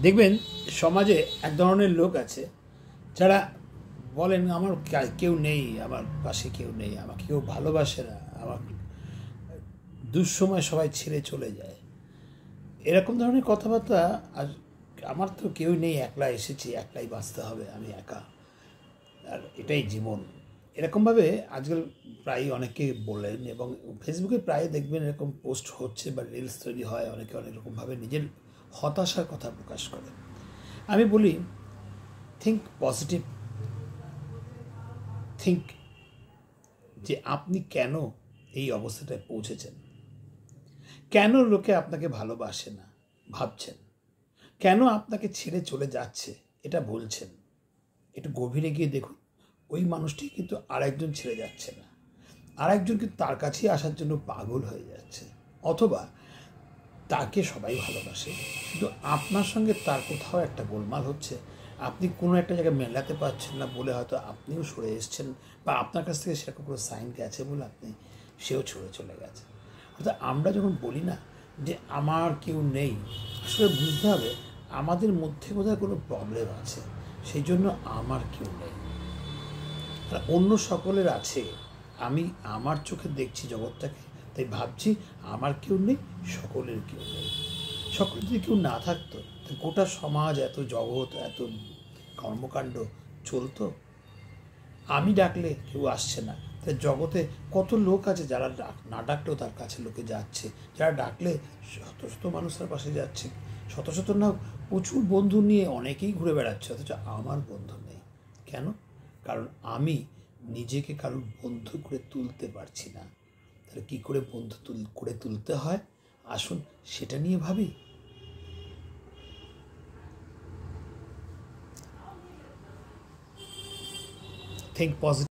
দেখবেন সমাজে এক ধরনের লোক আছে যারা বলেন আমার কেউ নেই, আমার পাশে কেউ নেই, আমাকে কেউ ভালোবাসে না, আমার দুঃসময় সবাই ছেড়ে চলে যায়, এরকম ধরনের কথাবার্তা। আর আমার তো কেউ নেই, একলা এসেছি, একলাই বাঁচতে হবে, আমি একা, আর এটাই জীবন, এরকমভাবে আজকাল প্রায় অনেকে বলেন। এবং ফেসবুকে প্রায় দেখবেন এরকম পোস্ট হচ্ছে বা রিলস তৈরি হয়, অনেকে অনেক রকমভাবে নিজের হতাশার কথা প্রকাশ করে। আমি বলি, থিঙ্ক পজিটিভ, থিঙ্ক যে আপনি কেন এই অবস্থাটায় পৌঁছেছেন, কেন লোকে আপনাকে ভালোবাসে না ভাবছেন, কেন আপনাকে ছেড়ে চলে যাচ্ছে এটা বলছেন। একটু গভীরে গিয়ে দেখুন, ওই মানুষটি কিন্তু আরেকজন ছেড়ে যাচ্ছে না, আরেকজন কিন্তু তার কাছেই আসার জন্য পাগল হয়ে যাচ্ছে। অথবা তাকে সবাই ভালোবাসে, কিন্তু আপনার সঙ্গে তার কোথাও একটা গোলমাল হচ্ছে, আপনি কোনো একটা জায়গায় মেলাতে পারছেন না বলে হয়তো আপনিও সরে এসছেন, বা আপনার কাছ থেকে সেরকম কোনো সাইন গেছে বলে সেও ছড়ে চলে গেছে। অর্থাৎ আমরা যখন বলি না যে আমার কেউ নেই, আসলে বুঝতে হবে আমাদের মধ্যে বোধহয় কোনো প্রবলেম আছে, সেই জন্য আমার কেউ নেই, আর অন্য সকলের আছে। আমি আমার চোখে দেখছি জগৎটাকে, তাই ভাবছি আমার কেউ নেই, সকলের কেউ নেই। সকলের যদি কেউ না থাকতো, তো গোটা সমাজ, এত জগৎ, এত কর্মকাণ্ড চলতো। আমি ডাকলে কেউ আসছে না, তাই জগতে কত লোক আছে যারা না ডাকলেও তার কাছে লোকে যাচ্ছে, যারা ডাকলে শত শত মানুষ তার পাশে যাচ্ছে, শত শত না, প্রচুর বন্ধু নিয়ে অনেকেই ঘুরে বেড়াচ্ছে, অথচ আমার বন্ধু নেই। কেন? কারণ আমি নিজেকে কারোর বন্ধু করে তুলতে পারছি না। তাহলে কী করে বন্ধু করে তুলতে হয়, আসুন সেটা নিয়ে ভাবি। Think positive.